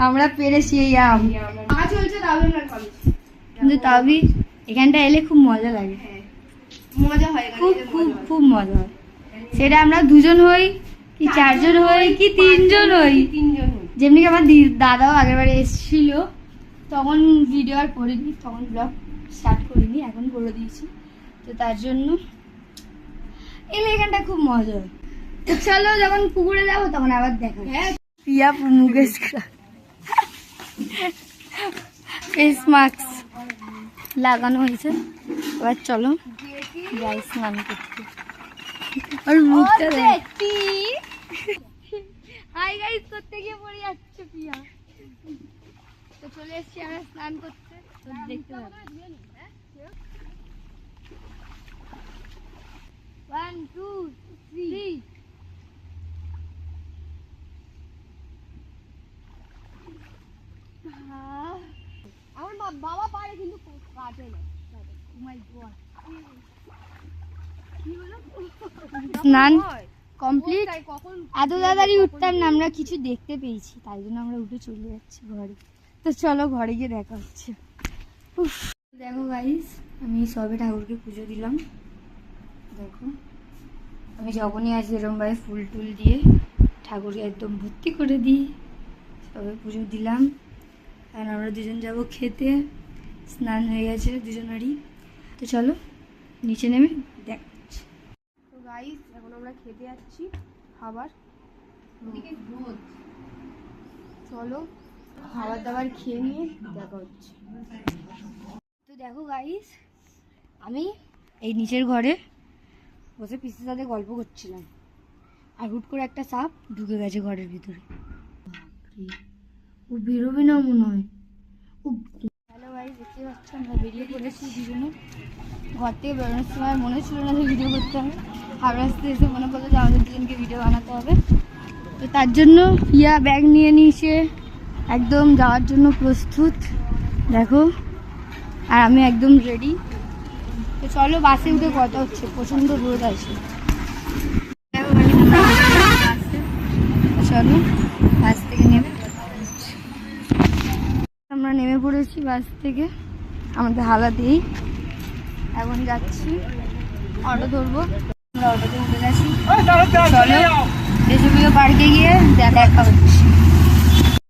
আমরা পেরেছি এই আম। কিন্তু তবে এখানটা এলে খুব মজা লাগে, মজা হয়, খুব খুব খুব মজা হয়। সেটা আমরা দুজন হই কি চারজন হই কি তিনজন হই। যেমনি কি আমার দাদাও আগেরবারে এসেছিল, তখন ভিডিও আর করিনি, তখন ব্লগ স্টার্ট করিনি, এখন করে দিয়েছি। তো তার জন্য এলে এখানটা খুব মজা হয়। তো চলো যখন পুকুরে যাবো তখন আবার দেখা। পিয়া মুখে ফেস মাস্ক লাগানো হয়েছে, এবার চলো যাই স্নান করতে। আর মুখটা দেখি হাই গাইস করতে গিয়ে পড়ে যাচ্ছে পিয়া। তো চলে এসেছি আমরা স্নান করতে, দেখতে পাবো। 1 2 3 আমার বাবা পারে কিন্তু কাটে না। ও মাই গড, স্নান কমপ্লিট। এত তাড়াতাড়ি উঠতাম না, আমরা কিছু দেখতে পেয়েছি তাই জন্য আমরা উঠে চলে যাচ্ছি ঘরে। তো চলো ঘরে গিয়ে দেখা হচ্ছে। দেখো গাইস, আমি সবে ঠাকুরকে পুজো দিলাম। দেখো আমি যখনই আসি এরকমভাবে ফুল টুল দিয়ে ঠাকুরকে একদম ভর্তি করে দিই। সবে পুজো দিলাম, আর আমরা দুজন যাবো খেতে। স্নান হয়ে গেছে দুজনেরই। তো চলো নিচে নেমে দেখা হচ্ছে। তো গাইস এখন আমরা খেতে যাচ্ছি খাবার। চলো খাবার দাবার খেয়ে নিয়ে দেখা হচ্ছে। তো দেখো গাইস, আমি এই নিচের ঘরে বসে পিসির সাথে গল্প করছিলাম, আর হুট করে একটা সাপ ঢুকে গেছে ঘরের ভিতরে। ও বেরোবে না মনে হয়। হ্যালো গাইস, দেখতে পাচ্ছ আমরা বেরিয়ে পড়েছি দুজনে। ঘর থেকে বেরোনোর সময় মনে ছিল না যে ভিডিও করতে হবে, হাওড়া আসতে এসে মনে পড়লো যে আমাদের দুজনকে ভিডিও বানাতে হবে। তো তার জন্য পিয়া ব্যাগ নিয়ে নিয়েছে, একদম যাওয়ার জন্য প্রস্তুত দেখো, আর আমি একদম রেডি। তো চলো বাসে উঠে কথা হচ্ছে, প্রচণ্ড রোদ আছে। চলো বাস থেকে নেমে আমরা নেমে পড়েছি বাস থেকে, আমাদের হালাতেই এখন যাচ্ছি অটো ধরবো। আমরা অটোতে উঠে গেছি, চলো দেশপ্রিয় পার্কে গিয়ে দেখা হচ্ছে।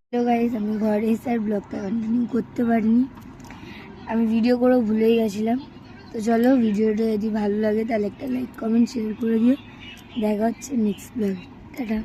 হ্যালো গাইস, আমি ঘরে এসে আর ব্লগটা কন্টিনিউ করতে পারিনি, আমি ভিডিও করেও ভুলেই গেছিলাম। তো চলো ভিডিওটা যদি ভালো লাগে তাহলে একটা লাইক কমেন্ট শেয়ার করে দিও। দেখা হচ্ছে নেক্সট ব্লগে, টাটা।